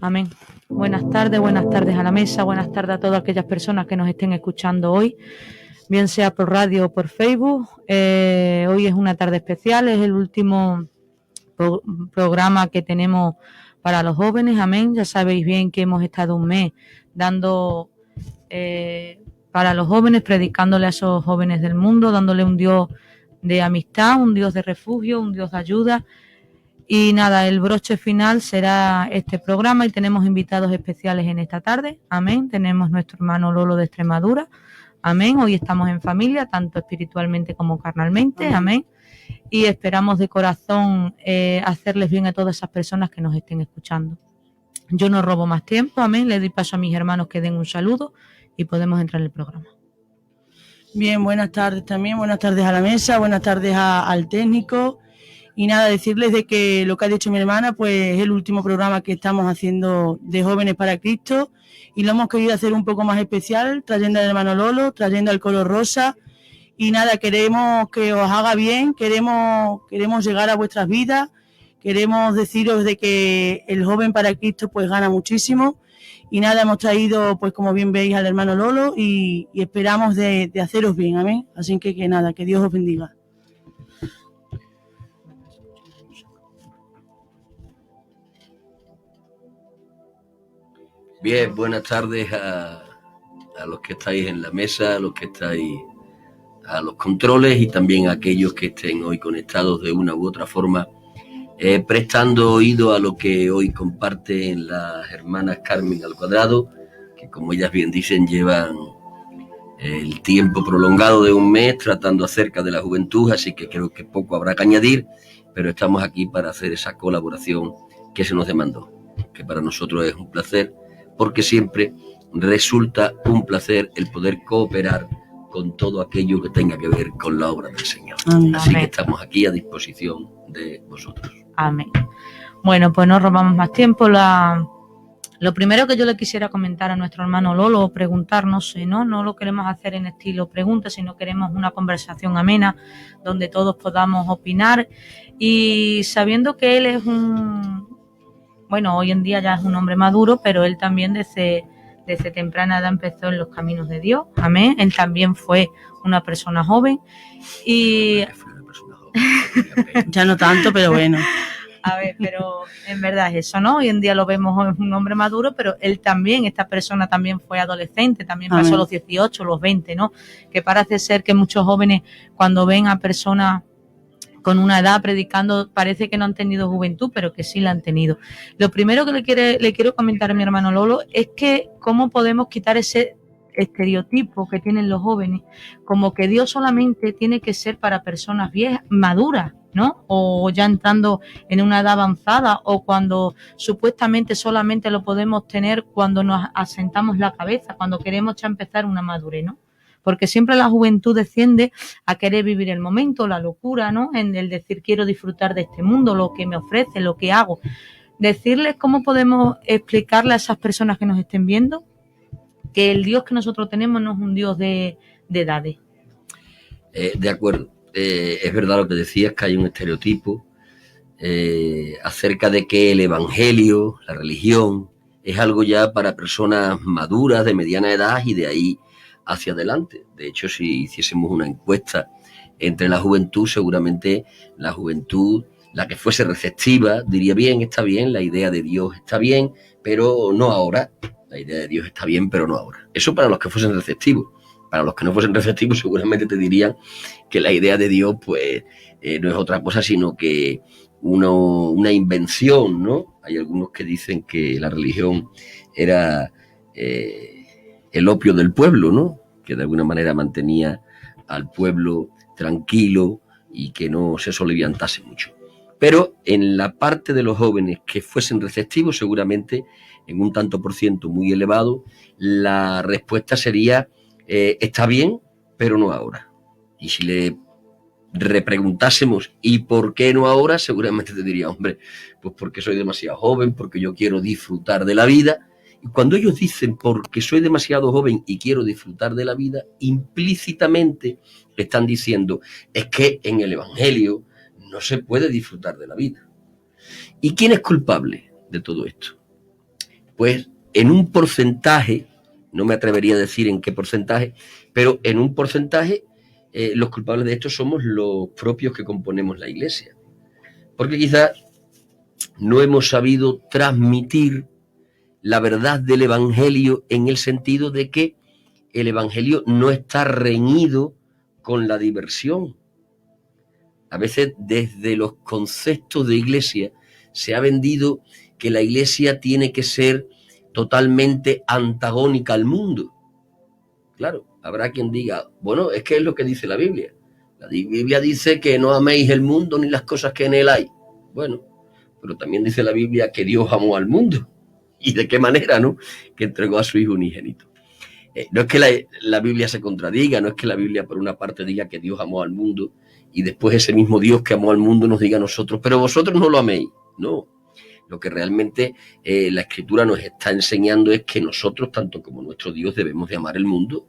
Amén. Buenas tardes a la mesa, buenas tardes a todas aquellas personas que nos estén escuchando hoy, bien sea por radio o por Facebook. Hoy es una tarde especial, es el último programa que tenemos para los jóvenes. Amén. Ya sabéis bien que hemos estado un mes dando para los jóvenes, predicándole a esos jóvenes del mundo, dándole un Dios de amistad, un Dios de refugio, un Dios de ayuda. Y nada, el broche final será este programa y tenemos invitados especiales en esta tarde. Amén. Tenemos nuestro hermano Lolo de Extremadura. Amén. Hoy estamos en familia, tanto espiritualmente como carnalmente. Amén. Y esperamos de corazón hacerles bien a todas esas personas que nos estén escuchando. Yo no robo más tiempo. Amén. Le doy paso a mis hermanos que den un saludo y podemos entrar en el programa. Bien, buenas tardes también. Buenas tardes a la mesa, buenas tardes al técnico. Y nada, decirles de que lo que ha dicho mi hermana, pues es el último programa que estamos haciendo de Jóvenes para Cristo y lo hemos querido hacer un poco más especial, trayendo al hermano Lolo, trayendo al Coro Rosa. Y nada, queremos que os haga bien, queremos llegar a vuestras vidas, queremos deciros de que el Joven para Cristo pues gana muchísimo. Y nada, hemos traído, pues como bien veis, al hermano Lolo y esperamos de haceros bien, amén. Así que nada, que Dios os bendiga. Bien, buenas tardes a los que estáis en la mesa, a los que estáis a los controles y también a aquellos que estén hoy conectados de una u otra forma, prestando oído a lo que hoy comparten las hermanas Carmen al Cuadrado, que como ellas bien dicen llevan el tiempo prolongado de un mes tratando acerca de la juventud, así que creo que poco habrá que añadir, pero estamos aquí para hacer esa colaboración que se nos demandó, que para nosotros es un placer, porque siempre resulta un placer el poder cooperar con todo aquello que tenga que ver con la obra del Señor. Amén. Así que estamos aquí a disposición de vosotros. Amén. Bueno, pues no robamos más tiempo. Lo primero que yo le quisiera comentar a nuestro hermano Lolo, o preguntar, no sé, no lo queremos hacer en estilo pregunta, sino queremos una conversación amena donde todos podamos opinar y sabiendo que él es hoy en día ya es un hombre maduro, pero él también desde temprana edad empezó en los caminos de Dios. Amén. Él también fue una persona joven y ya no tanto, pero bueno. A ver, pero en verdad es eso, ¿no? Hoy en día lo vemos un hombre maduro, pero él también, esta persona también fue adolescente, también pasó a los 18, los 20, ¿no? Que parece ser que muchos jóvenes cuando ven a personas con una edad predicando, parece que no han tenido juventud, pero que sí la han tenido. Lo primero que le quiero comentar a mi hermano Lolo es que cómo podemos quitar ese estereotipo que tienen los jóvenes, como que Dios solamente tiene que ser para personas viejas, maduras, ¿no? O ya entrando en una edad avanzada, o cuando supuestamente solamente lo podemos tener cuando nos asentamos la cabeza, cuando queremos ya empezar una madurez, ¿no? Porque siempre la juventud desciende a querer vivir el momento, la locura, ¿no? En el decir quiero disfrutar de este mundo, lo que me ofrece, lo que hago. Decirles cómo podemos explicarle a esas personas que nos estén viendo que el Dios que nosotros tenemos no es un Dios de edades. De acuerdo. Es verdad lo que decías, que hay un estereotipo acerca de que el evangelio, la religión, es algo ya para personas maduras, de mediana edad y de ahí hacia adelante. De hecho, si hiciésemos una encuesta entre la juventud, seguramente la juventud, la que fuese receptiva, diría bien, está bien, la idea de Dios está bien, pero no ahora. La idea de Dios está bien, pero no ahora. Eso para los que fuesen receptivos. Para los que no fuesen receptivos, seguramente te dirían que la idea de Dios, pues, no es otra cosa, sino que una invención, ¿no? Hay algunos que dicen que la religión era el opio del pueblo, ¿no? Que de alguna manera mantenía al pueblo tranquilo y que no se soliviantase mucho. Pero en la parte de los jóvenes que fuesen receptivos, seguramente en un tanto por ciento muy elevado, la respuesta sería está bien, pero no ahora. Y si le repreguntásemos ¿y por qué no ahora? Seguramente te diría, hombre, pues porque soy demasiado joven, porque yo quiero disfrutar de la vida. Y cuando ellos dicen porque soy demasiado joven y quiero disfrutar de la vida, implícitamente están diciendo es que en el Evangelio no se puede disfrutar de la vida. ¿Y quién es culpable de todo esto? pues en un porcentaje, no me atrevería a decir en qué porcentaje, pero en un porcentaje los culpables de esto somos los propios que componemos la Iglesia. Porque quizás no hemos sabido transmitir la verdad del Evangelio en el sentido de que el Evangelio no está reñido con la diversión. A veces desde los conceptos de Iglesia se ha vendido que la Iglesia tiene que ser totalmente antagónica al mundo. Claro, habrá quien diga, bueno, es que es lo que dice la Biblia. La Biblia dice que no améis el mundo ni las cosas que en él hay. Bueno, pero también dice la Biblia que Dios amó al mundo. ¿Y de qué manera, no? Que entregó a su Hijo unigénito. No es que la Biblia se contradiga, no es que la Biblia por una parte diga que Dios amó al mundo y después ese mismo Dios que amó al mundo nos diga a nosotros, pero vosotros no lo améis. No, lo que realmente la Escritura nos está enseñando es que nosotros, tanto como nuestro Dios, debemos de amar el mundo.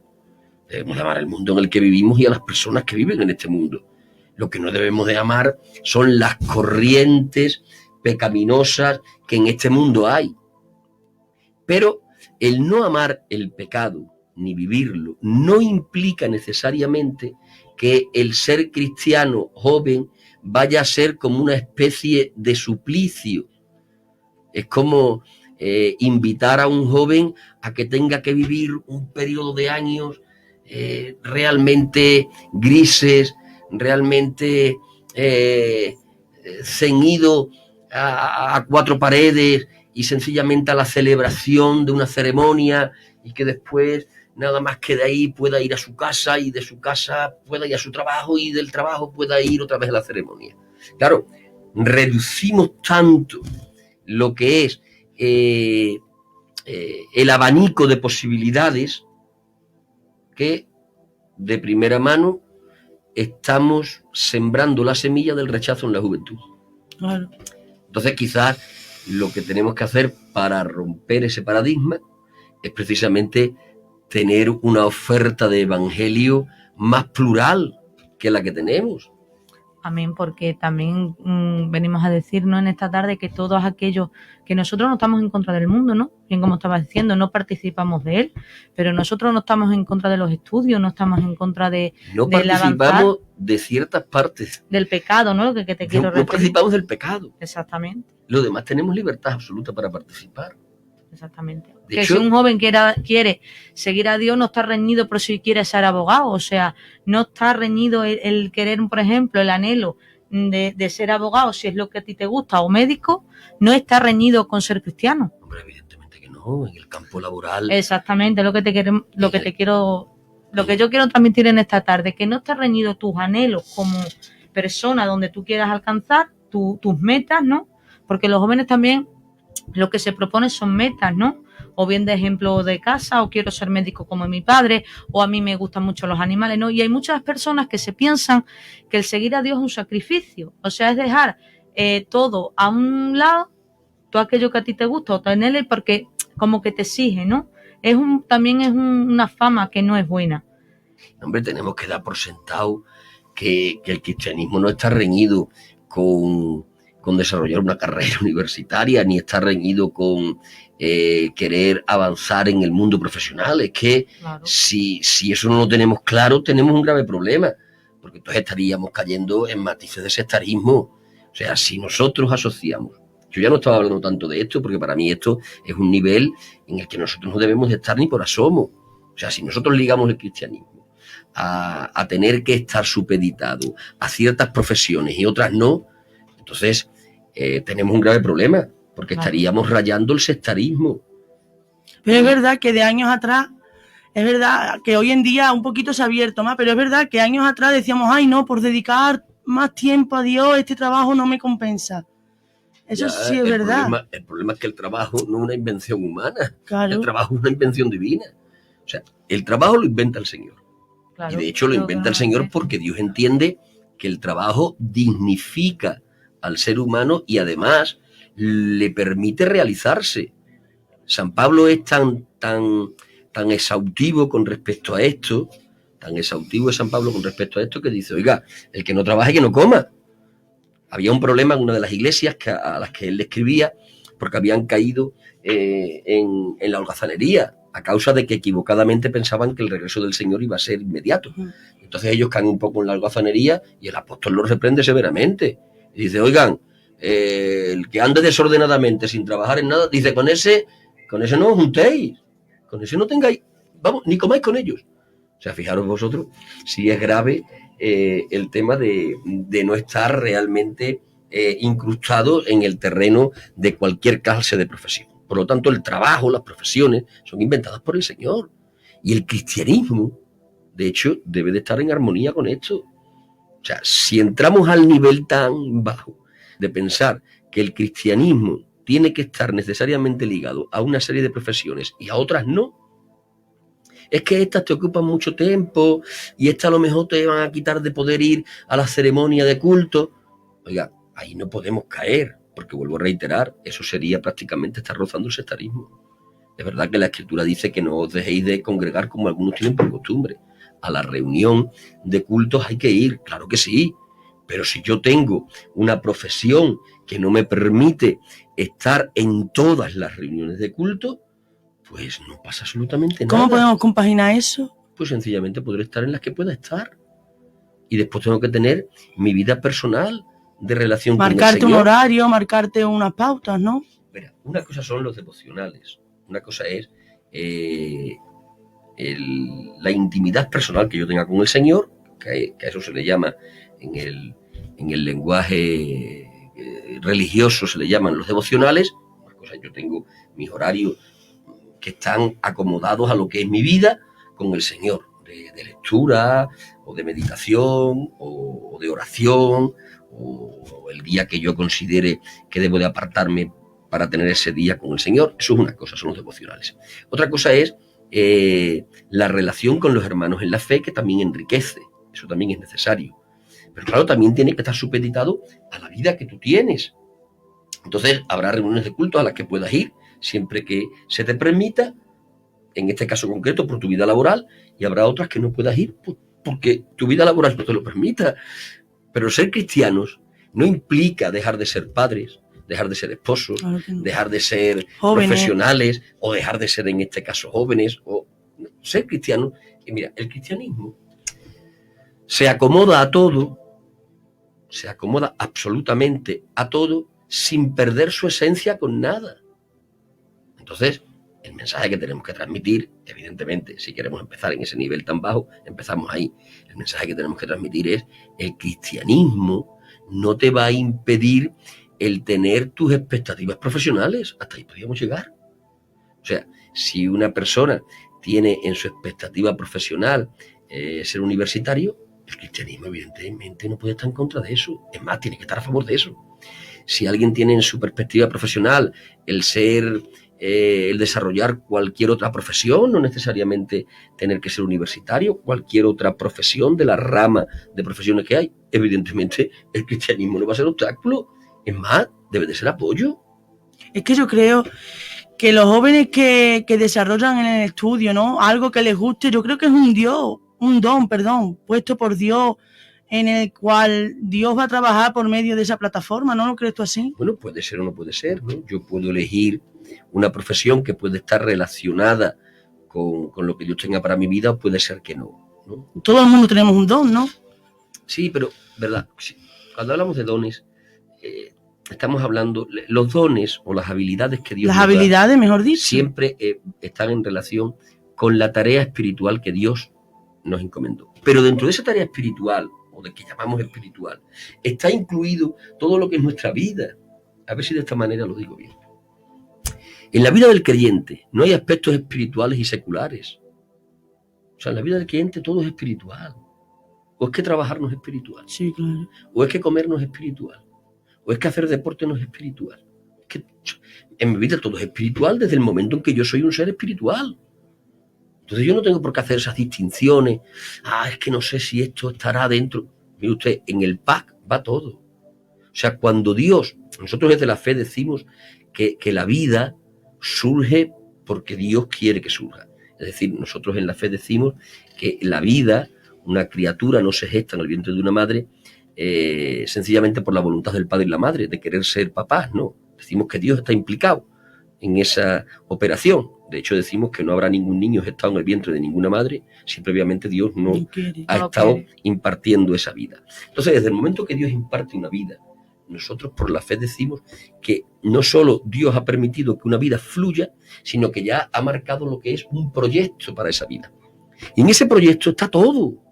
Debemos de amar el mundo en el que vivimos y a las personas que viven en este mundo. Lo que no debemos de amar son las corrientes pecaminosas que en este mundo hay. Pero el no amar el pecado ni vivirlo no implica necesariamente que el ser cristiano joven vaya a ser como una especie de suplicio. Es como invitar a un joven a que tenga que vivir un periodo de años realmente grises, realmente ceñido a cuatro paredes y sencillamente a la celebración de una ceremonia y que después nada más que de ahí pueda ir a su casa y de su casa pueda ir a su trabajo y del trabajo pueda ir otra vez a la ceremonia. Claro, reducimos tanto lo que es el abanico de posibilidades que de primera mano estamos sembrando la semilla del rechazo en la juventud. Claro. Entonces quizás lo que tenemos que hacer para romper ese paradigma es precisamente tener una oferta de evangelio más plural que la que tenemos. Amén, porque también venimos a decir, ¿no?, en esta tarde que todos aquellos que nosotros no estamos en contra del mundo, ¿no? Bien como estabas diciendo, no participamos de él, pero nosotros no estamos en contra de los estudios, no estamos en contra de no participamos de ciertas partes del pecado, ¿no? Lo que te quiero referir. No participamos del pecado. Exactamente. Lo demás tenemos libertad absoluta para participar. Exactamente. De que hecho, si un joven quiere seguir a Dios, no está reñido por si quiere ser abogado, o sea, no está reñido el querer, por ejemplo, el anhelo de ser abogado, si es lo que a ti te gusta, o médico, no está reñido con ser cristiano. Hombre, evidentemente que no, en el campo laboral. Exactamente, lo que yo quiero transmitir en esta tarde, que no está reñido tus anhelos como persona donde tú quieras alcanzar tus metas, ¿no? Porque los jóvenes también lo que se propone son metas, ¿no? O bien de ejemplo de casa, o quiero ser médico como mi padre, o a mí me gustan mucho los animales, ¿no? Y hay muchas personas que se piensan que el seguir a Dios es un sacrificio, o sea, es dejar todo a un lado, todo aquello que a ti te gusta, o tenerle porque como que te exige, ¿no? También es una fama que no es buena. Hombre, tenemos que dar por sentado que el cristianismo no está reñido con desarrollar una carrera universitaria, ni está reñido con querer avanzar en el mundo profesional. Es que claro, si eso no lo tenemos claro, tenemos un grave problema, porque entonces estaríamos cayendo en matices de sectarismo. O sea, si nosotros asociamos, yo ya no estaba hablando tanto de esto, porque para mí esto es un nivel en el que nosotros no debemos de estar ni por asomo. O sea, si nosotros ligamos el cristianismo a tener que estar supeditado a ciertas profesiones y otras no, entonces tenemos un grave problema, porque estaríamos rayando el sectarismo. Pero es verdad que de años atrás, es verdad que hoy en día un poquito se ha abierto más, pero es verdad que años atrás decíamos, ay no, por dedicar más tiempo a Dios, este trabajo no me compensa. Eso ya, sí es verdad. El problema es que el trabajo no es una invención humana. Claro. El trabajo es una invención divina. O sea, el trabajo lo inventa el Señor. Claro, y de hecho lo inventa el Señor porque Dios entiende que el trabajo dignifica al ser humano y además le permite realizarse. San Pablo es tan exhaustivo con respecto a esto, tan exhaustivo es San Pablo con respecto a esto, que dice, oiga, el que no trabaje que no coma. Había un problema en una de las iglesias a las que él le escribía, porque habían caído en la holgazanería, a causa de que equivocadamente pensaban que el regreso del Señor iba a ser inmediato. Entonces ellos caen un poco en la holgazanería y el apóstol los reprende severamente. Y dice, oigan, el que ande desordenadamente sin trabajar en nada, dice, con ese no os juntéis, con ese no tengáis, vamos, ni comáis con ellos. O sea, fijaros vosotros si es grave el tema de no estar realmente incrustado en el terreno de cualquier clase de profesión. Por lo tanto, el trabajo, las profesiones, son inventadas por el Señor. Y el cristianismo, de hecho, debe de estar en armonía con esto. O sea, si entramos al nivel tan bajo de pensar que el cristianismo tiene que estar necesariamente ligado a una serie de profesiones y a otras no, es que estas te ocupan mucho tiempo y estas a lo mejor te van a quitar de poder ir a la ceremonia de culto. Oiga, ahí no podemos caer, porque vuelvo a reiterar, eso sería prácticamente estar rozando el sectarismo. Es verdad que la Escritura dice que no os dejéis de congregar como algunos tienen por costumbre. A la reunión de cultos hay que ir, claro que sí, pero si yo tengo una profesión que no me permite estar en todas las reuniones de culto, pues no pasa absolutamente nada. ¿Cómo podemos compaginar eso? Pues sencillamente podré estar en las que pueda estar. Y después tengo que tener mi vida personal de relación con el Señor. Marcarte un horario, marcarte unas pautas, ¿no? Mira, una cosa son los devocionales, una cosa es la intimidad personal que yo tenga con el Señor, que a eso se le llama en el lenguaje religioso, se le llaman los devocionales. Una cosa, yo tengo mis horarios que están acomodados a lo que es mi vida con el Señor, de lectura o de meditación o de oración, o el día que yo considere que debo de apartarme para tener ese día con el Señor. Eso es una cosa, son los devocionales. Otra cosa es la relación con los hermanos en la fe, que también enriquece, eso también es necesario. Pero claro, también tiene que estar supeditado a la vida que tú tienes. Entonces habrá reuniones de culto a las que puedas ir, siempre que se te permita, en este caso concreto por tu vida laboral, y habrá otras que no puedas ir porque tu vida laboral no te lo permita. Pero ser cristianos no implica dejar de ser padres, dejar de ser esposos, claro que no, dejar de ser jóvenes, profesionales, o dejar de ser en este caso jóvenes, o ser cristianos. Y mira, el cristianismo se acomoda a todo, se acomoda absolutamente a todo sin perder su esencia con nada. Entonces, el mensaje que tenemos que transmitir, evidentemente, si queremos empezar en ese nivel tan bajo, empezamos ahí. El mensaje que tenemos que transmitir es: el cristianismo no te va a impedir el tener tus expectativas profesionales. Hasta ahí podríamos llegar. O sea, si una persona tiene en su expectativa profesional ser universitario, el cristianismo evidentemente no puede estar en contra de eso. Es más, tiene que estar a favor de eso. Si alguien tiene en su perspectiva profesional el desarrollar cualquier otra profesión, no necesariamente tener que ser universitario, cualquier otra profesión de la rama de profesiones que hay, evidentemente el cristianismo no va a ser obstáculo. Es más, debe de ser apoyo. Es que yo creo que los jóvenes que desarrollan en el estudio, ¿no?, algo que les guste, yo creo que es un don, puesto por Dios, en el cual Dios va a trabajar por medio de esa plataforma, ¿no lo crees tú así? Bueno, puede ser o no puede ser, ¿no? Yo puedo elegir una profesión que puede estar relacionada con lo que Dios tenga para mi vida, o puede ser que no, ¿no? Todo el mundo tenemos un don, ¿no? Sí, pero, ¿verdad? Cuando hablamos de dones, estamos hablando, los dones o las habilidades que Dios nos da, las habilidades, mejor dicho, siempre están en relación con la tarea espiritual que Dios nos encomendó. Pero dentro de esa tarea espiritual, o de que llamamos espiritual, está incluido todo lo que es nuestra vida. A ver si de esta manera lo digo bien. En la vida del creyente no hay aspectos espirituales y seculares. O sea, en la vida del creyente todo es espiritual. O es que trabajar no es espiritual. Sí, claro. O es que comer no es espiritual. O es que hacer deporte no es espiritual. Es que en mi vida todo es espiritual desde el momento en que yo soy un ser espiritual. Entonces yo no tengo por qué hacer esas distinciones. Es que no sé si esto estará dentro. Mire usted, en el pack va todo. O sea, cuando Dios, nosotros desde la fe decimos que la vida surge porque Dios quiere que surja. Es decir, nosotros en la fe decimos que la vida, una criatura no se gesta en el vientre de una madre sencillamente por la voluntad del padre y la madre, de querer ser papás, no. Decimos que Dios está implicado en esa operación. De hecho, decimos que no habrá ningún niño gestado en el vientre de ninguna madre si previamente Dios no ha estado impartiendo esa vida. Entonces, desde el momento que Dios imparte una vida, nosotros por la fe decimos que no solo Dios ha permitido que una vida fluya, sino que ya ha marcado lo que es un proyecto para esa vida. Y en ese proyecto está todo.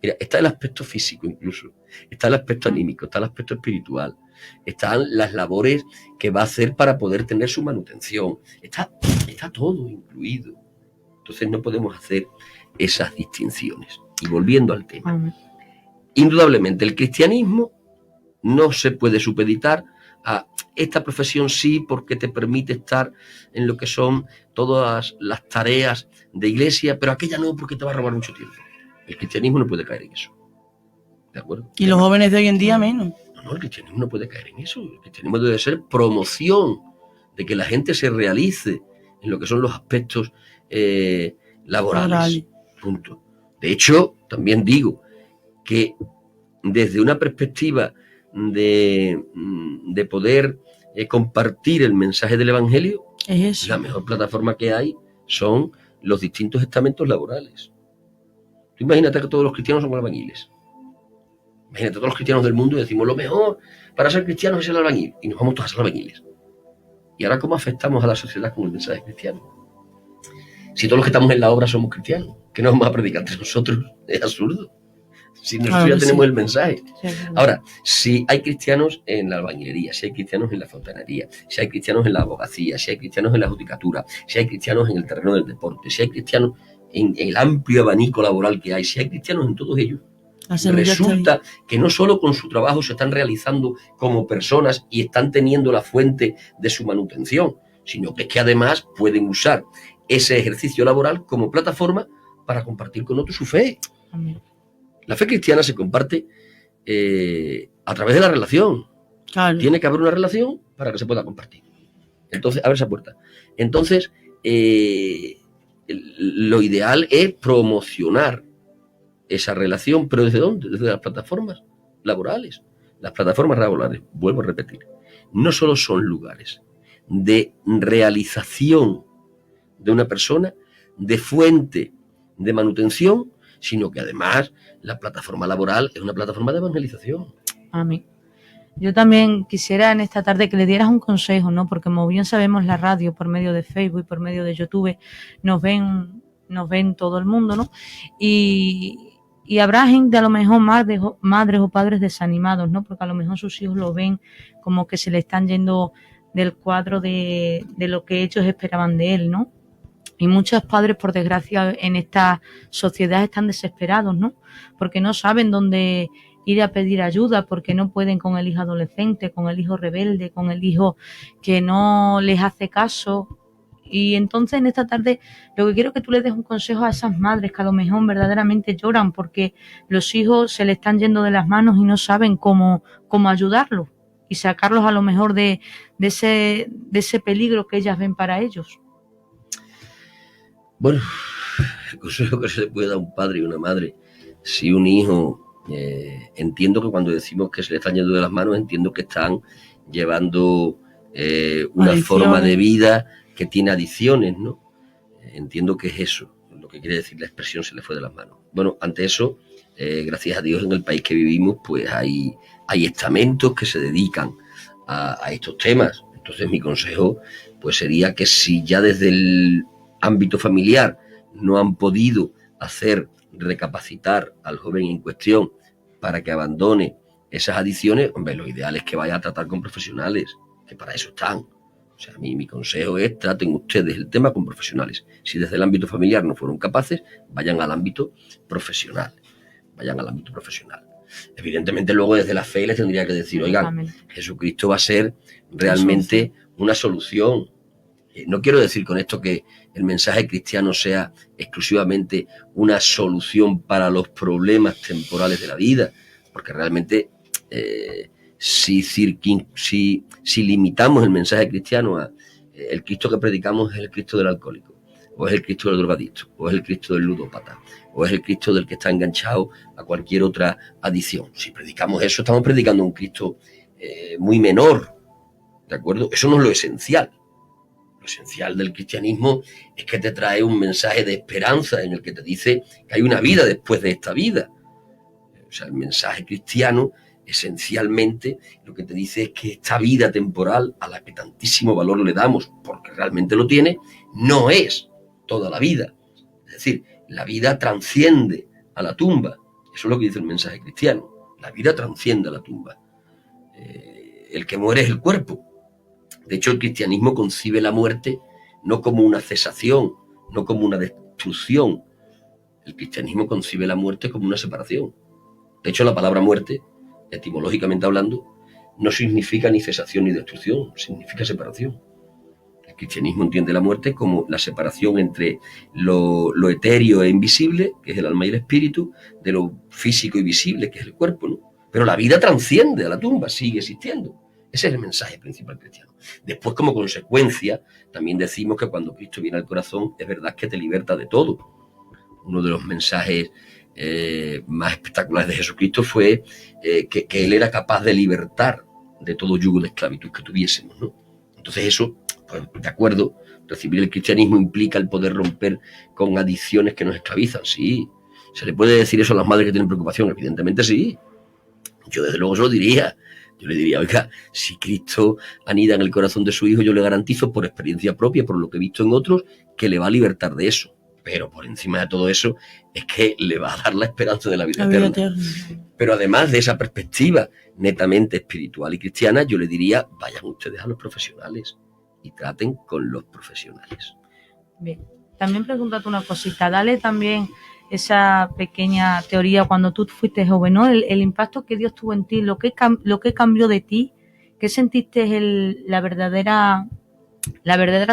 Mira, está el aspecto físico incluso, está el aspecto anímico, está el aspecto espiritual, están las labores que va a hacer para poder tener su manutención, está todo incluido. Entonces no podemos hacer esas distinciones. Y volviendo al tema, indudablemente el cristianismo no se puede supeditar a esta profesión sí porque te permite estar en lo que son todas las tareas de iglesia, pero aquella no porque te va a robar mucho tiempo. El cristianismo no puede caer en eso. ¿De acuerdo? Y los jóvenes de hoy en día menos. No, el cristianismo no puede caer en eso. El cristianismo debe ser promoción de que la gente se realice en lo que son los aspectos laborales. Punto. De hecho, también digo que desde una perspectiva de poder compartir el mensaje del Evangelio, la mejor plataforma que hay son los distintos estamentos laborales. Tú imagínate que todos los cristianos son albañiles. Imagínate, todos los cristianos del mundo decimos lo mejor para ser cristianos es ser albañil. Y nos vamos todos a ser albañiles. ¿Y ahora cómo afectamos a la sociedad con el mensaje cristiano? Si todos los que estamos en la obra somos cristianos, ¿qué nos vamos a predicar entre nosotros? Es absurdo. Si nosotros ya tenemos el mensaje. Ahora, si hay cristianos en la albañilería, si hay cristianos en la fontanería, si hay cristianos en la abogacía, si hay cristianos en la judicatura, si hay cristianos en el terreno del deporte, si hay cristianos en el amplio abanico laboral que hay, si hay cristianos en todos ellos, resulta que no solo con su trabajo se están realizando como personas y están teniendo la fuente de su manutención, sino que es que además pueden usar ese ejercicio laboral como plataforma para compartir con otros su fe. Amén. La fe cristiana se comparte a través de la relación. Claro. Tiene que haber una relación para que se pueda compartir. Entonces, abre esa puerta. Entonces, lo ideal es promocionar esa relación, pero ¿desde dónde? Desde las plataformas laborales. Las plataformas laborales, vuelvo a repetir, no solo son lugares de realización de una persona, de fuente de manutención, sino que además la plataforma laboral es una plataforma de evangelización. Amén. Yo también quisiera en esta tarde que le dieras un consejo, ¿no? Porque como bien sabemos, la radio por medio de Facebook, por medio de YouTube, nos ven todo el mundo, ¿no? Y habrá gente, a lo mejor madres o padres desanimados, ¿no? Porque a lo mejor sus hijos lo ven como que se le están yendo del cuadro de lo que ellos esperaban de él, ¿no? Y muchos padres, por desgracia, en esta sociedad están desesperados, ¿no? Porque no saben dónde ir a pedir ayuda, porque no pueden con el hijo adolescente, con el hijo rebelde, con el hijo que no les hace caso. Y entonces en esta tarde lo que quiero es que tú le des un consejo a esas madres que a lo mejor verdaderamente lloran porque los hijos se le están yendo de las manos y no saben cómo ayudarlos y sacarlos a lo mejor de ese peligro que ellas ven para ellos. Bueno, el consejo que se le puede dar a un padre y una madre, si un hijo, entiendo que cuando decimos que se le están yendo de las manos, entiendo que están llevando una forma de vida que tiene adicciones, ¿no? Entiendo que es eso, lo que quiere decir la expresión se le fue de las manos. Bueno, ante eso, gracias a Dios en el país que vivimos, pues hay estamentos que se dedican a estos temas. Entonces mi consejo pues sería que si ya desde el ámbito familiar no han podido hacer recapacitar al joven en cuestión para que abandone esas adicciones, hombre, lo ideal es que vaya a tratar con profesionales, que para eso están. O sea, mi consejo es traten ustedes el tema con profesionales. Si desde el ámbito familiar no fueron capaces, vayan al ámbito profesional. Evidentemente luego desde la fe les tendría que decir, oigan, Jesucristo va a ser realmente una solución. No quiero decir con esto que el mensaje cristiano sea exclusivamente una solución para los problemas temporales de la vida, porque realmente si limitamos el mensaje cristiano a el Cristo que predicamos es el Cristo del alcohólico, o es el Cristo del drogadicto, o es el Cristo del ludópata, o es el Cristo del que está enganchado a cualquier otra adicción. Si predicamos eso, estamos predicando un Cristo muy menor, ¿de acuerdo? Eso no es lo esencial. Lo esencial del cristianismo es que te trae un mensaje de esperanza en el que te dice que hay una vida después de esta vida. O sea, el mensaje cristiano esencialmente lo que te dice es que esta vida temporal a la que tantísimo valor le damos, porque realmente lo tiene, no es toda la vida. Es decir, la vida trasciende a la tumba. Eso es lo que dice el mensaje cristiano. La vida trasciende a la tumba. El que muere es el cuerpo. De hecho, el cristianismo concibe la muerte no como una cesación, no como una destrucción. El cristianismo concibe la muerte como una separación. De hecho, la palabra muerte, etimológicamente hablando, no significa ni cesación ni destrucción, significa separación. El cristianismo entiende la muerte como la separación entre lo etéreo e invisible, que es el alma y el espíritu, de lo físico y visible, que es el cuerpo, ¿no? Pero la vida trasciende a la tumba, sigue existiendo. Ese es el mensaje principal cristiano. Después, como consecuencia, también decimos que cuando Cristo viene al corazón, es verdad que te liberta de todo. Uno de los mensajes más espectaculares de Jesucristo fue que Él era capaz de libertar de todo yugo de esclavitud que tuviésemos, ¿no? Entonces eso, pues, de acuerdo, recibir el cristianismo implica el poder romper con adicciones que nos esclavizan, sí. ¿Se le puede decir eso a las madres que tienen preocupación? Evidentemente sí. Yo desde luego se lo diría. Yo le diría, oiga, si Cristo anida en el corazón de su hijo, yo le garantizo por experiencia propia, por lo que he visto en otros, que le va a libertar de eso. Pero por encima de todo eso es que le va a dar la esperanza de la vida eterna. Pero además de esa perspectiva netamente espiritual y cristiana, yo le diría, vayan ustedes a los profesionales y traten con los profesionales. Bien, también pregúntate una cosita, dale también esa pequeña teoría cuando tú fuiste joven, ¿no? El impacto que Dios tuvo en ti, lo que cambió de ti, ¿qué sentiste la verdadera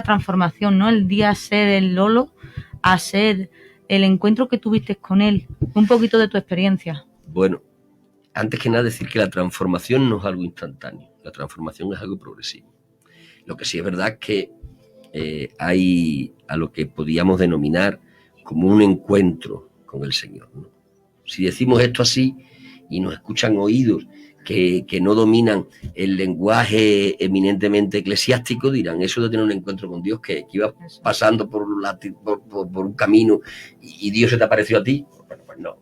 transformación, ¿no? El día a ser el Lolo a ser el encuentro que tuviste con él, un poquito de tu experiencia. Bueno, antes que nada decir que la transformación no es algo instantáneo, la transformación es algo progresivo. Lo que sí es verdad es que hay a lo que podíamos denominar como un encuentro con el Señor, ¿no? Si decimos esto así y nos escuchan oídos que no dominan el lenguaje eminentemente eclesiástico, dirán, eso de tener un encuentro con Dios, que ibas pasando por un camino y Dios se te apareció a ti. Bueno, pues no.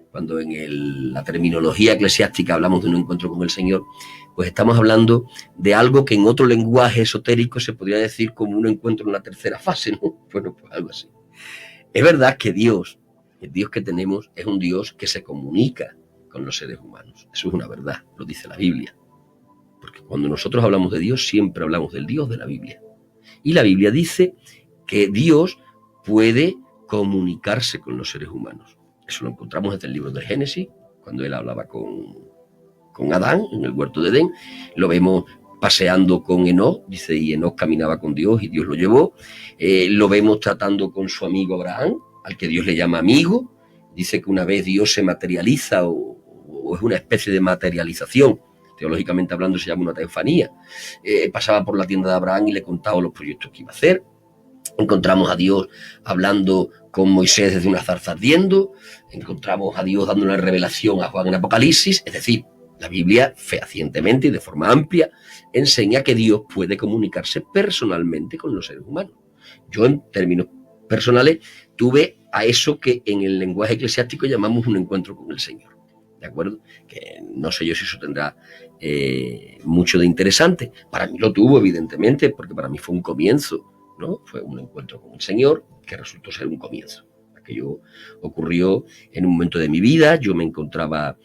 Cuando en la terminología eclesiástica hablamos de un encuentro con el Señor, pues estamos hablando de algo que en otro lenguaje esotérico se podría decir como un encuentro en la tercera fase, ¿no? Bueno, pues algo así. Es verdad que Dios, el Dios que tenemos, es un Dios que se comunica con los seres humanos. Eso es una verdad, lo dice la Biblia. Porque cuando nosotros hablamos de Dios, siempre hablamos del Dios de la Biblia. Y la Biblia dice que Dios puede comunicarse con los seres humanos. Eso lo encontramos desde el libro del Génesis, cuando él hablaba con Adán en el huerto de Edén. Lo vemos paseando con Enoc, dice, y Enoc caminaba con Dios y Dios lo llevó. Lo vemos tratando con su amigo Abraham, al que Dios le llama amigo. Dice que una vez Dios se materializa o es una especie de materialización, teológicamente hablando se llama una teofanía. Pasaba por la tienda de Abraham y le contaba los proyectos que iba a hacer. Encontramos a Dios hablando con Moisés desde una zarza ardiendo. Encontramos a Dios dando una revelación a Juan en Apocalipsis. Es decir, la Biblia fehacientemente y de forma amplia enseña que Dios puede comunicarse personalmente con los seres humanos. Yo, en términos personales, tuve a eso que en el lenguaje eclesiástico llamamos un encuentro con el Señor. ¿De acuerdo? Que no sé yo si eso tendrá mucho de interesante. Para mí lo tuvo, evidentemente, porque para mí fue un comienzo, ¿no? Fue un encuentro con el Señor que resultó ser un comienzo. Aquello ocurrió en un momento de mi vida. Yo me encontraba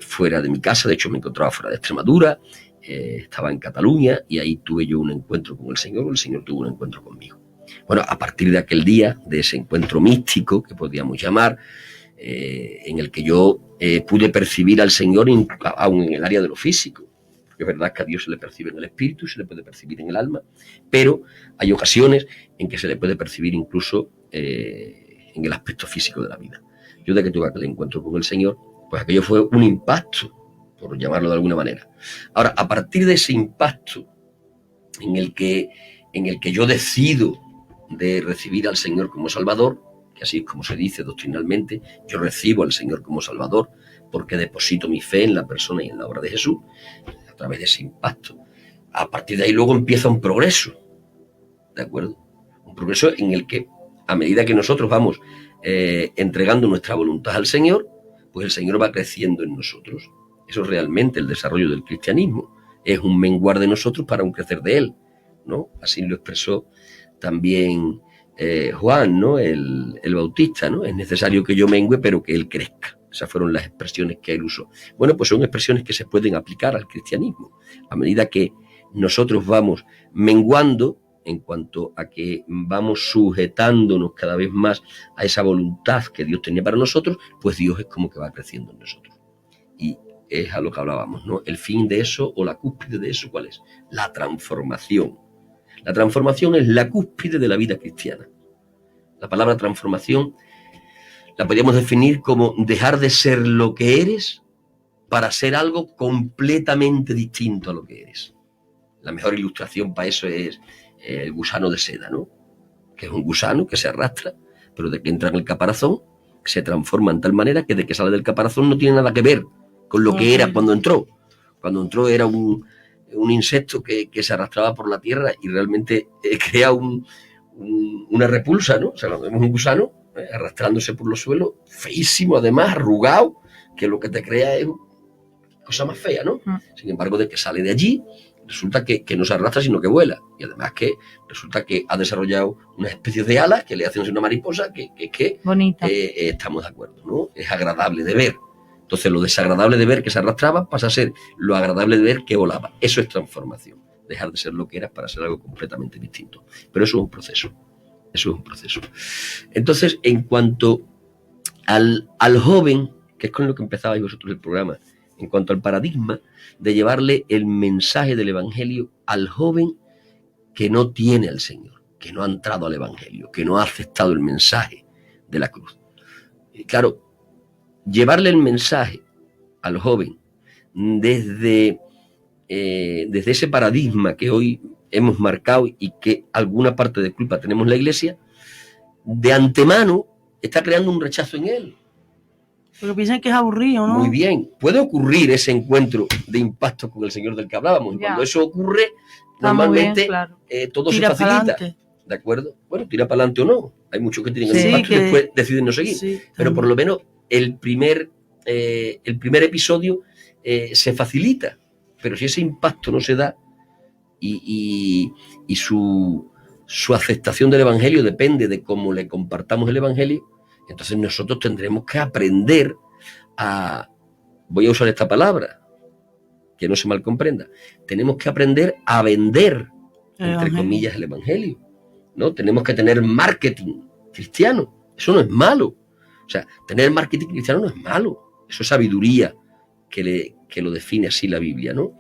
fuera de mi casa, de hecho me encontraba fuera de Extremadura, estaba en Cataluña y ahí tuve yo un encuentro con el Señor tuvo un encuentro conmigo. Bueno, a partir de aquel día, de ese encuentro místico que podríamos llamar, en el que yo pude percibir al Señor aún en el área de lo físico, porque es verdad que a Dios se le percibe en el espíritu, se le puede percibir en el alma, pero hay ocasiones en que se le puede percibir incluso en el aspecto físico de la vida. Yo de que tuve aquel encuentro con el Señor, pues aquello fue un impacto, por llamarlo de alguna manera. Ahora, a partir de ese impacto en el que yo decido de recibir al Señor como Salvador, que así es como se dice doctrinalmente, yo recibo al Señor como Salvador porque deposito mi fe en la persona y en la obra de Jesús. A través de ese impacto a partir de ahí luego empieza un progreso, ¿de acuerdo? Un progreso en el que, a medida que nosotros vamos entregando nuestra voluntad al Señor, pues el Señor va creciendo en nosotros. Eso es realmente el desarrollo del cristianismo. Es un menguar de nosotros para un crecer de Él, ¿no? Así lo expresó también Juan, ¿no? El Bautista, ¿no? Es necesario que yo mengue, pero que Él crezca. Esas fueron las expresiones que él usó. Bueno, pues son expresiones que se pueden aplicar al cristianismo. A medida que nosotros vamos menguando, en cuanto a que vamos sujetándonos cada vez más a esa voluntad que Dios tenía para nosotros, pues Dios es como que va creciendo en nosotros. Y es a lo que hablábamos, ¿no? El fin de eso, o la cúspide de eso, ¿cuál es? La transformación. La transformación es la cúspide de la vida cristiana. La palabra transformación la podríamos definir como dejar de ser lo que eres para ser algo completamente distinto a lo que eres. La mejor ilustración para eso es el gusano de seda, ¿no? Que es un gusano que se arrastra, pero de que entra en el caparazón, se transforma en tal manera que de que sale del caparazón no tiene nada que ver con lo que era cuando entró. Cuando entró era un insecto que se arrastraba por la tierra y realmente crea una repulsa, ¿no? O sea, vemos un gusano arrastrándose por los suelos, feísimo, además, arrugado, que lo que te crea es cosa más fea, ¿no? Sin embargo, de que sale de allí, resulta que no se arrastra, sino que vuela. Y además que resulta que ha desarrollado unas especies de alas que le hacen ser una mariposa que estamos de acuerdo, ¿no? Es agradable de ver. Entonces, lo desagradable de ver que se arrastraba pasa a ser lo agradable de ver que volaba. Eso es transformación. Dejar de ser lo que eras para ser algo completamente distinto. Pero eso es un proceso. Eso es un proceso. Entonces, en cuanto al joven, que es con lo que empezabais vosotros el programa, en cuanto al paradigma de llevarle el mensaje del Evangelio al joven que no tiene al Señor, que no ha entrado al Evangelio, que no ha aceptado el mensaje de la cruz. Y claro, llevarle el mensaje al joven desde ese paradigma que hoy hemos marcado y que alguna parte de culpa tenemos la Iglesia, de antemano está creando un rechazo en él. Porque piensan que es aburrido, ¿no? Muy bien, puede ocurrir ese encuentro de impacto con el Señor del que hablábamos. Y cuando eso ocurre, normalmente bien, claro. Todo tira se facilita. ¿De acuerdo? Bueno, tira para adelante o no. Hay muchos que tienen el impacto y después deciden no seguir. Sí, pero por lo menos el primer episodio se facilita. Pero si ese impacto no se da y su aceptación del Evangelio depende de cómo le compartamos el Evangelio, entonces nosotros tendremos que aprender a, voy a usar esta palabra, que no se mal comprenda, tenemos que aprender a vender, entre comillas, el Evangelio, ¿no? Tenemos que tener marketing cristiano, eso no es malo. O sea, tener marketing cristiano no es malo, eso es sabiduría que lo define así la Biblia, ¿no?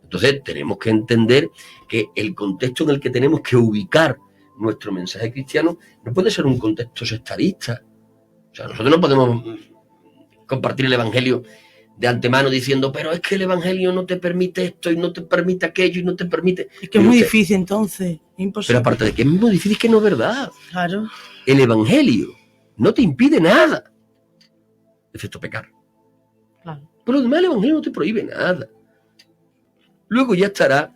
Entonces tenemos que entender que el contexto en el que tenemos que ubicar nuestro mensaje cristiano no puede ser un contexto sectarista. O sea, nosotros no podemos compartir el Evangelio de antemano diciendo, pero es que el Evangelio no te permite esto y no te permite aquello y no te permite... Es que es muy difícil entonces, imposible. Pero aparte de que es muy difícil, es que no es verdad. Claro. El Evangelio no te impide nada, excepto pecar. Claro. Pero además el Evangelio no te prohíbe nada. Luego ya estará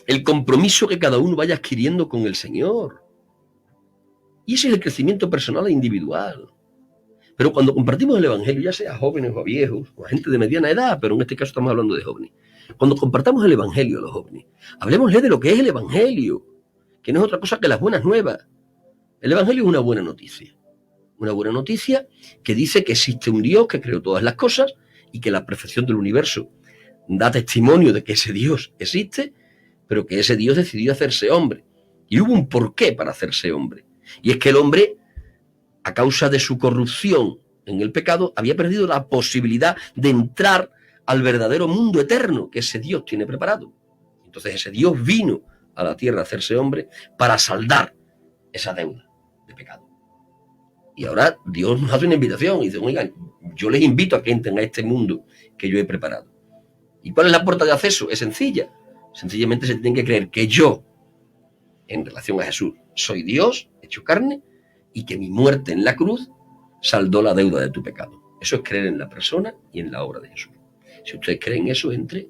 el compromiso que cada uno vaya adquiriendo con el Señor. Y ese es el crecimiento personal e individual. Pero cuando compartimos el Evangelio, ya sea jóvenes o viejos, o gente de mediana edad, pero en este caso estamos hablando de jóvenes, cuando compartamos el Evangelio a los jóvenes, hablemosle de lo que es el Evangelio, que no es otra cosa que las buenas nuevas. El Evangelio es una buena noticia. Una buena noticia que dice que existe un Dios que creó todas las cosas y que la perfección del universo da testimonio de que ese Dios existe, pero que ese Dios decidió hacerse hombre. Y hubo un porqué para hacerse hombre. Y es que el hombre, a causa de su corrupción en el pecado, había perdido la posibilidad de entrar al verdadero mundo eterno que ese Dios tiene preparado. Entonces ese Dios vino a la tierra a hacerse hombre para saldar esa deuda de pecado. Y ahora Dios nos hace una invitación y dice, oigan, yo les invito a que entren a este mundo que yo he preparado. ¿Y cuál es la puerta de acceso? Es sencilla. Sencillamente se tienen que creer que yo, en relación a Jesús, soy Dios hecho carne y que mi muerte en la cruz saldó la deuda de tu pecado. Eso es creer en la persona y en la obra de Jesús. Si ustedes creen eso, entre.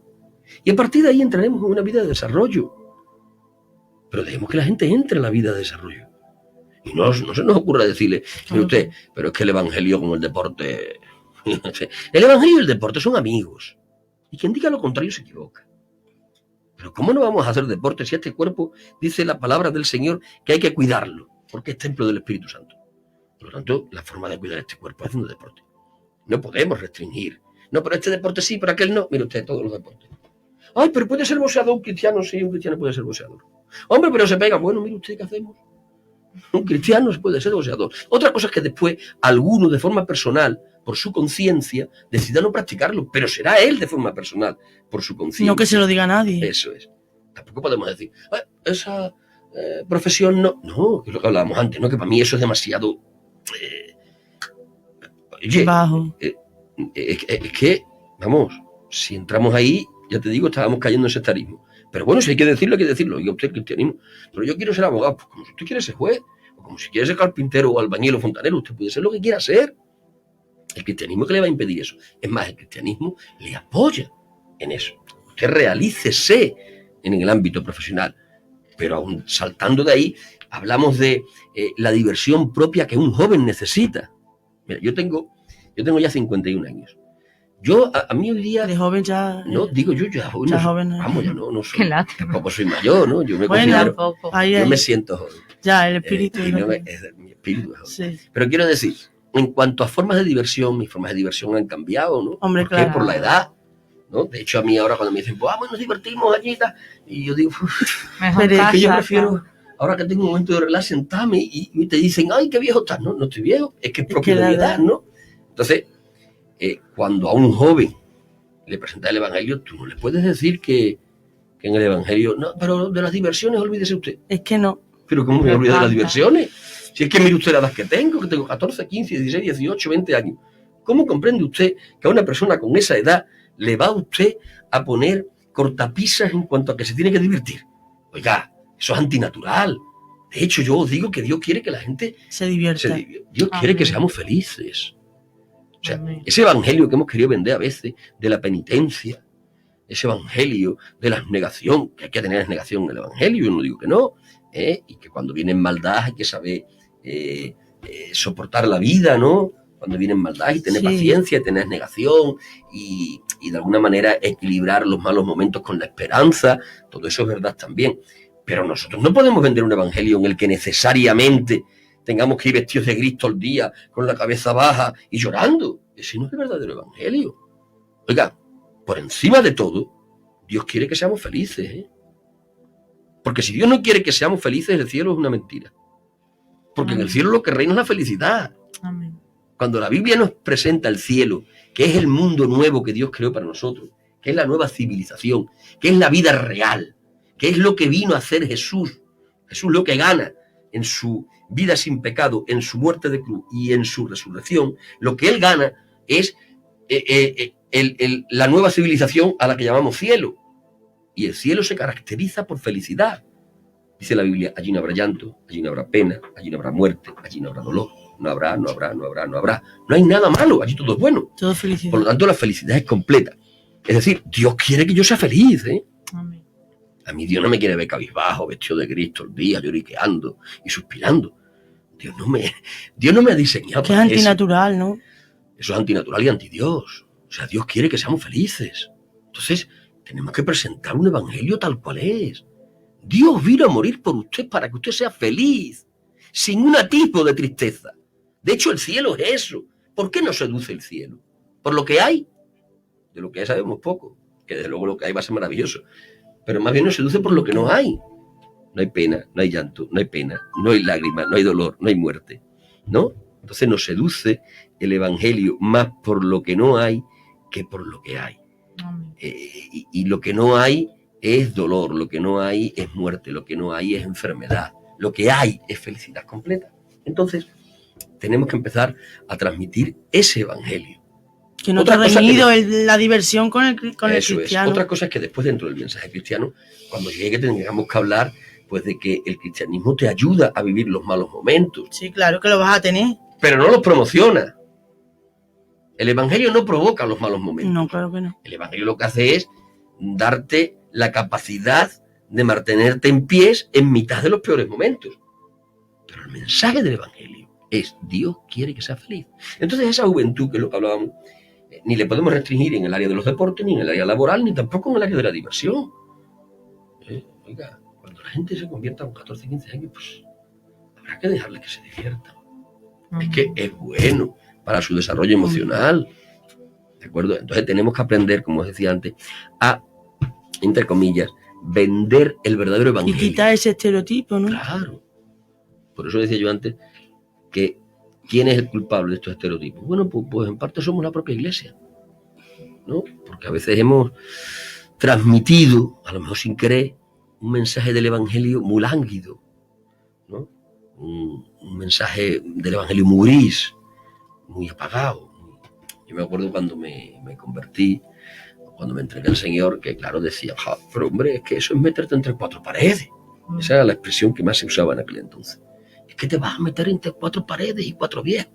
Y a partir de ahí entraremos en una vida de desarrollo. Pero dejemos que la gente entre en la vida de desarrollo. Y no se nos ocurra decirle, mire usted, pero es que el evangelio con el deporte... El evangelio y el deporte son amigos. Y quien diga lo contrario se equivoca. Pero ¿cómo no vamos a hacer deporte si este cuerpo dice la palabra del Señor que hay que cuidarlo? Porque es templo del Espíritu Santo. Por lo tanto, la forma de cuidar este cuerpo es haciendo deporte. No podemos restringir. No, pero este deporte sí, pero aquel no. Mire usted, todos los deportes. Ay, pero puede ser boxeador un cristiano. Sí, un cristiano puede ser boxeador. Hombre, pero se pega. Bueno, mire usted, ¿qué hacemos? Un cristiano puede ser boxeador. Otra cosa es que después alguno de forma personal, por su conciencia, decida no practicarlo. Pero será él de forma personal, por su conciencia. No que se lo diga a nadie. Eso es. Tampoco podemos decir, esa profesión no. No, que es lo que hablábamos antes, ¿no? Que para mí eso es demasiado... oye, bajo. Es que, vamos, si entramos ahí, ya te digo, estábamos cayendo en sectarismo. Pero bueno, si hay que decirlo, hay que decirlo. Oiga usted, cristianismo. Pero yo quiero ser abogado, pues como si usted quiere ser juez, o como si quiere ser carpintero, o albañil, o fontanero, usted puede ser lo que quiera ser. El cristianismo, ¿qué le va a impedir eso? Es más, el cristianismo le apoya en eso. Usted realícese en el ámbito profesional. Pero aún saltando de ahí, hablamos de la diversión propia que un joven necesita. Mira, yo tengo ya 51 años. Yo, a mí hoy día... De joven ya... No, digo yo ya joven. Ya No, joven. Vamos, yo no soy... Qué lástima. Tampoco soy mayor, ¿no? Yo me Bueno, considero... ahí, Yo me siento joven. Ya, el espíritu. Y no mi espíritu es joven. Sí. Pero quiero decir, en cuanto a formas de diversión, mis formas de diversión han cambiado, ¿no? Hombre, ¿Por qué? claro. Por la edad, ¿no? De hecho, a mí ahora cuando me dicen, pues vamos, nos divertimos allí y tal, y yo digo, Mejor Pero es que yo casa, prefiero, ahora que tengo un momento de relax, sentarme y te dicen, ay, qué viejo estás. No, no estoy viejo, es que es propio de mi edad, ¿no? Entonces, cuando a un joven le presenta el evangelio, tú no le puedes decir que en el evangelio, no, pero de las diversiones olvídese usted. Es que no. Pero ¿cómo me voy a olvidar de las diversiones? Si es que mire usted la edad que tengo 14, 15, 16, 18, 20 años. ¿Cómo comprende usted que a una persona con esa edad le va a usted a poner cortapisas en cuanto a que se tiene que divertir? Oiga, eso es antinatural. De hecho, yo os digo que Dios quiere que la gente Se divierta. Dios quiere que seamos felices. O sea, ese evangelio que hemos querido vender a veces de la penitencia, ese evangelio de la abnegación, que hay que tener abnegación en el evangelio, yo no digo que no, y que cuando viene maldad hay que saber soportar la vida, ¿no? Cuando viene maldad hay que tener paciencia, y tener abnegación y de alguna manera equilibrar los malos momentos con la esperanza, todo eso es verdad también. Pero nosotros no podemos vender un evangelio en el que necesariamente tengamos que ir vestidos de gris todo el día, con la cabeza baja y llorando. Ese no es el verdadero evangelio. Oiga, por encima de todo, Dios quiere que seamos felices, ¿eh? Porque si Dios no quiere que seamos felices, el cielo es una mentira. Porque en el cielo lo que reina es la felicidad. Amén. Cuando la Biblia nos presenta el cielo, que es el mundo nuevo que Dios creó para nosotros, que es la nueva civilización, que es la vida real, que es lo que vino a hacer Jesús. Jesús lo que gana en su vida sin pecado, en su muerte de cruz y en su resurrección, lo que él gana es la nueva civilización a la que llamamos cielo. Y el cielo se caracteriza por felicidad. Dice la Biblia, allí no habrá llanto, allí no habrá pena, allí no habrá muerte, allí no habrá dolor. No habrá. No hay nada malo, allí todo es bueno. Todo felicidad. Por lo tanto, la felicidad es completa. Es decir, Dios quiere que yo sea feliz, ¿eh? Amén. A mí Dios no me quiere ver cabizbajo, vestido de gris todo el día, lloriqueando y suspirando. Dios no me ha diseñado que es antinatural, ¿no? Eso es antinatural y antidios. O sea, Dios quiere que seamos felices. Entonces, tenemos que presentar un evangelio tal cual es. Dios vino a morir por usted para que usted sea feliz, sin un atisbo de tristeza. De hecho, el cielo es eso. ¿Por qué nos seduce el cielo? ¿Por lo que hay? De lo que hay sabemos poco, que desde luego lo que hay va a ser maravilloso. Pero más bien nos seduce por lo que no hay. No hay pena, no hay llanto, no hay pena, no hay lágrimas, no hay dolor, no hay muerte, ¿no? Entonces nos seduce el evangelio más por lo que no hay que por lo que hay. Y lo que no hay es dolor, lo que no hay es muerte, lo que no hay es enfermedad, lo que hay es felicidad completa. Entonces tenemos que empezar a transmitir ese evangelio. Que no te ha reñido la diversión con el cristiano. Otra cosa es que después, dentro del mensaje cristiano, cuando llegue tengamos que hablar pues de que el cristianismo te ayuda a vivir los malos momentos. Sí, claro que lo vas a tener. Pero no los promociona. El evangelio no provoca los malos momentos. No, claro que no. El evangelio lo que hace es darte la capacidad de mantenerte en pies en mitad de los peores momentos. Pero el mensaje del Evangelio es: Dios quiere que seas feliz. Entonces esa juventud, que es lo que hablábamos, ni le podemos restringir en el área de los deportes, ni en el área laboral, ni tampoco en el área de la diversión. Oiga, cuando la gente se convierta con 14, 15 años, pues habrá que dejarle que se divierta. Es que es bueno para su desarrollo emocional. ¿De acuerdo? Entonces tenemos que aprender, como os decía antes, a, entre comillas, vender el verdadero evangelio. Y quitar ese estereotipo, ¿no? Claro. Por eso decía yo antes que ¿quién es el culpable de estos estereotipos? Bueno, pues en parte somos la propia iglesia, ¿no? Porque a veces hemos transmitido, a lo mejor sin querer, un mensaje del evangelio muy lánguido, ¿no? Un mensaje del evangelio muy gris, muy apagado. Yo me acuerdo cuando me convertí, cuando me entregué al Señor, que claro decía, pero hombre, es que eso es meterte entre cuatro paredes. Esa era la expresión que más se usaba en aquel entonces. Es que te vas a meter entre cuatro paredes y cuatro viejos.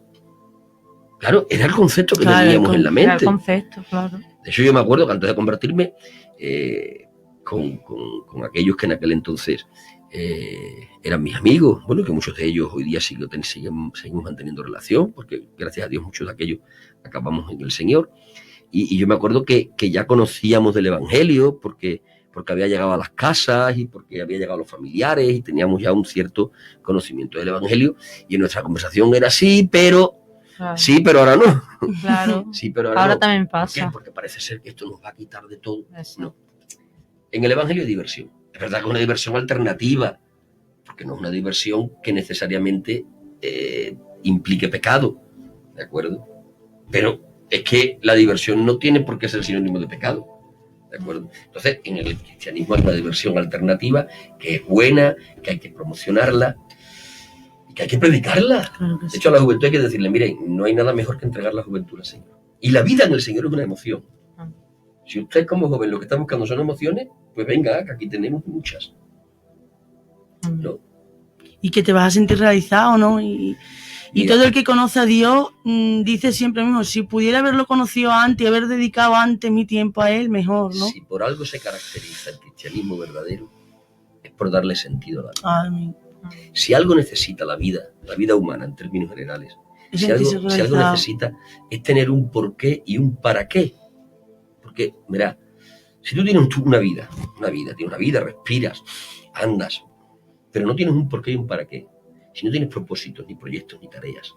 Claro, era el concepto que teníamos en la mente. Era el concepto, claro. De hecho, yo me acuerdo que antes de convertirme, con aquellos que en aquel entonces eran mis amigos, bueno, que muchos de ellos hoy día seguimos manteniendo relación, porque gracias a Dios muchos de aquellos acabamos en el Señor. Y yo me acuerdo que ya conocíamos del Evangelio, porque había llegado a las casas y porque había llegado a los familiares y teníamos ya un cierto conocimiento del Evangelio. Y en nuestra conversación era sí, pero ahora no. Claro. Sí, pero ahora no. también pasa. ¿Por qué? Porque parece ser que esto nos va a quitar de todo. No. En el Evangelio hay diversión. Es verdad que es una diversión alternativa, porque no es una diversión que necesariamente implique pecado, ¿de acuerdo? Pero es que la diversión no tiene por qué ser sinónimo de pecado, ¿de acuerdo? Entonces, en el cristianismo hay una diversión alternativa que es buena, que hay que promocionarla y que hay que predicarla. Claro que sí. De hecho, a la juventud hay que decirle, miren, no hay nada mejor que entregar la juventud al Señor. Y la vida en el Señor es una emoción. Si usted como joven lo que está buscando son emociones, pues venga, que aquí tenemos muchas. ¿No? Y que te vas a sentir realizado, ¿no? Y todo el que conoce a Dios dice siempre lo mismo: si pudiera haberlo conocido antes y haber dedicado antes mi tiempo a Él, mejor, ¿no? Si por algo se caracteriza el cristianismo verdadero, es por darle sentido a la vida. Amén. Si algo necesita la vida humana en términos generales, si algo necesita, es tener un porqué y un para qué. Porque, mirá, si tú tienes una vida, respiras, andas, pero no tienes un porqué y un para qué, si no tienes propósitos, ni proyectos, ni tareas,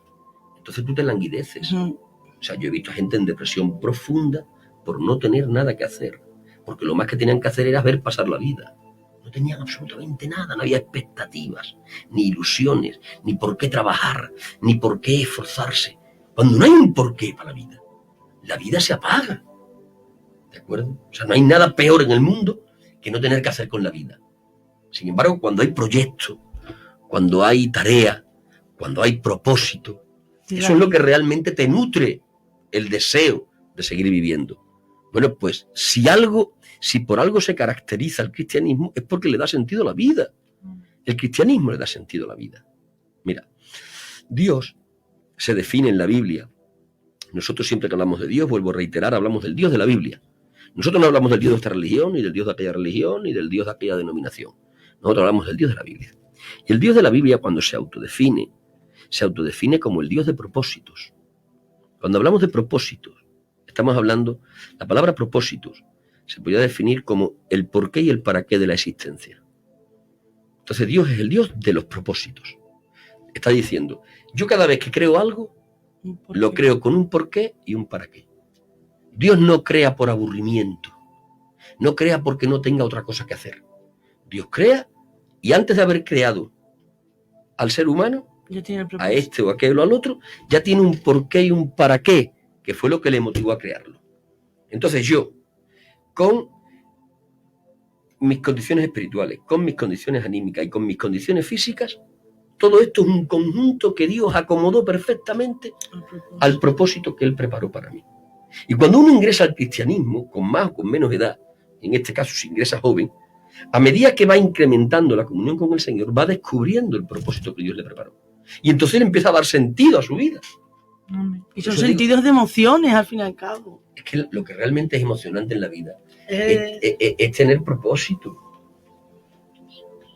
entonces tú te languideces. O sea, yo he visto a gente en depresión profunda por no tener nada que hacer, porque lo más que tenían que hacer era ver pasar la vida. No tenían absolutamente nada, no había expectativas, ni ilusiones, ni por qué trabajar, ni por qué esforzarse. Cuando no hay un porqué para la vida se apaga. ¿De acuerdo? O sea, no hay nada peor en el mundo que no tener que hacer con la vida. Sin embargo, cuando hay proyecto, cuando hay tarea, cuando hay propósito, eso es lo que realmente te nutre el deseo de seguir viviendo. Bueno, pues si por algo se caracteriza el cristianismo, es porque le da sentido a la vida. El cristianismo le da sentido a la vida. Mira, Dios se define en la Biblia. Nosotros siempre que hablamos de Dios, vuelvo a reiterar, hablamos del Dios de la Biblia. Nosotros no hablamos del Dios de esta religión, ni del Dios de aquella religión, ni del Dios de aquella denominación. Nosotros hablamos del Dios de la Biblia. Y el Dios de la Biblia, cuando se autodefine como el Dios de propósitos. Cuando hablamos de propósitos, estamos hablando, la palabra propósitos se podría definir como el porqué y el para qué de la existencia. Entonces Dios es el Dios de los propósitos. Está diciendo, yo cada vez que creo algo, lo creo con un porqué y un para qué. Dios no crea por aburrimiento, no crea porque no tenga otra cosa que hacer. Dios crea y antes de haber creado al ser humano, a este o aquel o al otro, ya tiene un porqué y un para qué, que fue lo que le motivó a crearlo. Entonces yo, con mis condiciones espirituales, con mis condiciones anímicas y con mis condiciones físicas, todo esto es un conjunto que Dios acomodó perfectamente al propósito que Él preparó para mí. Y cuando uno ingresa al cristianismo, con más o con menos edad, en este caso si ingresa joven, a medida que va incrementando la comunión con el Señor, va descubriendo el propósito que Dios le preparó. Y entonces él empieza a dar sentido a su vida. Y son sentidos de emociones, al fin y al cabo. Es que lo que realmente es emocionante en la vida es tener propósito.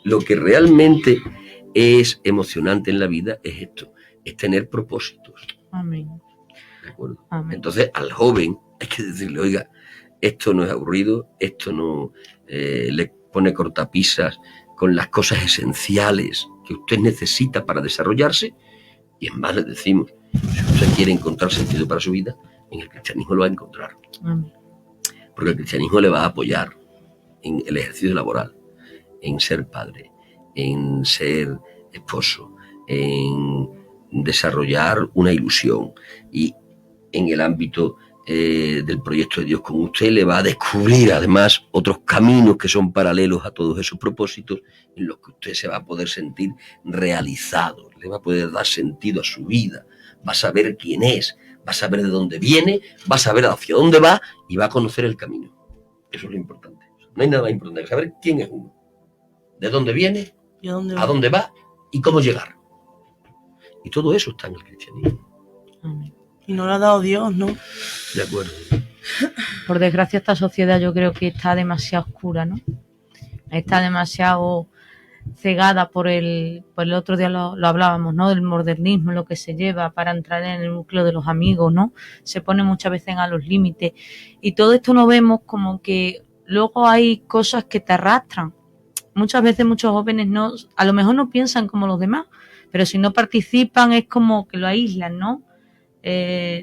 Lo que realmente es emocionante en la vida es esto, es tener propósitos. Amén. ¿De acuerdo? Amén. Entonces, al joven hay que decirle, oiga, esto no es aburrido, esto no le pone cortapisas con las cosas esenciales que usted necesita para desarrollarse. Y en más le decimos, si usted quiere encontrar sentido para su vida, en el cristianismo lo va a encontrar. Amén. Porque el cristianismo le va a apoyar en el ejercicio laboral, en ser padre, en ser esposo, en desarrollar una ilusión, y en el ámbito del proyecto de Dios con usted le va a descubrir además otros caminos que son paralelos a todos esos propósitos, en los que usted se va a poder sentir realizado, le va a poder dar sentido a su vida, va a saber quién es, va a saber de dónde viene, va a saber hacia dónde va y va a conocer el camino. Eso es lo importante. No hay nada más importante que saber quién es uno, de dónde viene, ¿Y a dónde a dónde va y cómo llegar. Y todo eso está en el cristianismo. Amén. Y no lo ha dado Dios, ¿no? De acuerdo. Por desgracia, esta sociedad yo creo que está demasiado oscura, ¿no? Está demasiado cegada por el otro día lo hablábamos, ¿no? Del modernismo, lo que se lleva para entrar en el núcleo de los amigos, ¿no? Se pone muchas veces a los límites. Y todo esto no vemos como que luego hay cosas que te arrastran. Muchas veces muchos jóvenes a lo mejor no piensan como los demás, pero si no participan es como que lo aíslan, ¿no?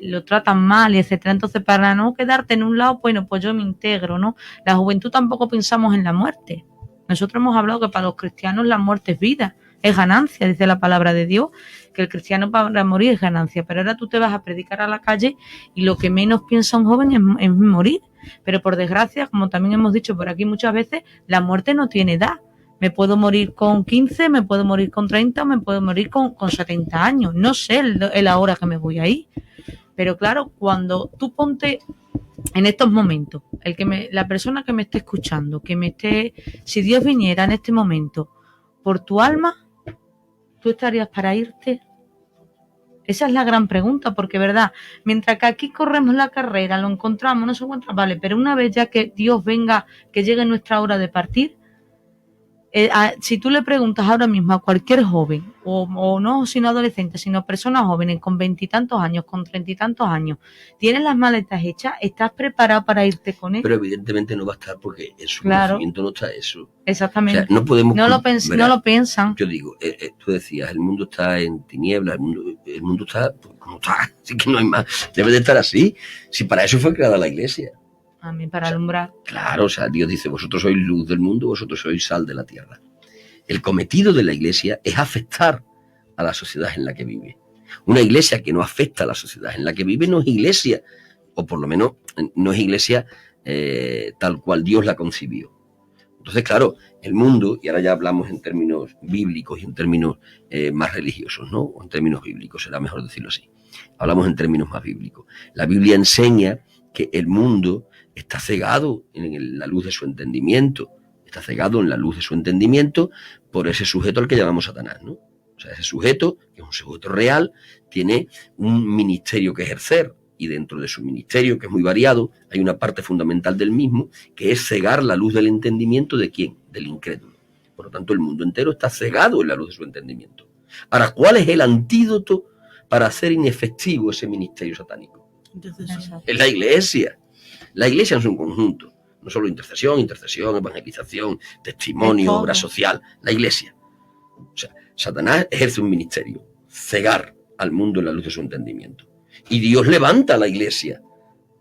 Lo tratan mal, y etcétera. Entonces, para no quedarte en un lado, bueno, pues yo me integro, ¿no? La juventud tampoco pensamos en la muerte. Nosotros hemos hablado que para los cristianos la muerte es vida, es ganancia, dice la palabra de Dios, que el cristiano para morir es ganancia. Pero ahora tú te vas a predicar a la calle y lo que menos piensa un joven es morir. Pero por desgracia, como también hemos dicho por aquí muchas veces, la muerte no tiene edad. Me puedo morir con 15, me puedo morir con 30 o me puedo morir con 70 años. No sé la hora que me voy a ir. Pero claro, cuando tú ponte en estos momentos, la persona que me esté escuchando, si Dios viniera en este momento por tu alma, ¿tú estarías para irte? Esa es la gran pregunta, porque verdad, mientras que aquí corremos la carrera, lo encontramos, no se encuentra, vale, pero una vez ya que Dios venga, que llegue nuestra hora de partir, si tú le preguntas ahora mismo a cualquier joven, o no sino adolescente, sino personas jóvenes con 20 y tantos años, con 30 y tantos años, ¿tienes las maletas hechas? ¿Estás preparado para irte con él? Pero evidentemente no va a estar, porque en su conocimiento no está eso. Exactamente. O sea, no podemos... No lo piensan. Yo digo, tú decías, el mundo está en tinieblas, el mundo está como está, así que no hay más. Debe de estar así. Si para eso fue creada la iglesia. Amén, para alumbrar. Claro, o sea, Dios dice, vosotros sois luz del mundo, vosotros sois sal de la tierra. El cometido de la iglesia es afectar a la sociedad en la que vive. Una iglesia que no afecta a la sociedad en la que vive no es iglesia, o por lo menos no es iglesia tal cual Dios la concibió. Entonces, claro, el mundo, y ahora ya hablamos en términos bíblicos y en términos más religiosos, ¿no? O en términos bíblicos, será mejor decirlo así. Hablamos en términos más bíblicos. La Biblia enseña que el mundo está cegado en la luz de su entendimiento, está cegado en la luz de su entendimiento por ese sujeto al que llamamos Satanás, ¿no? O sea, ese sujeto, que es un sujeto real, tiene un ministerio que ejercer, y dentro de su ministerio, que es muy variado, hay una parte fundamental del mismo, que es cegar la luz del entendimiento ¿de quién? Del incrédulo. Por lo tanto, el mundo entero está cegado en la luz de su entendimiento. Ahora, ¿cuál es el antídoto para hacer inefectivo ese ministerio satánico? Es la iglesia. La iglesia en su conjunto. No solo intercesión, evangelización, testimonio, obra social. La iglesia. O sea, Satanás ejerce un ministerio. Cegar al mundo en la luz de su entendimiento. Y Dios levanta a la iglesia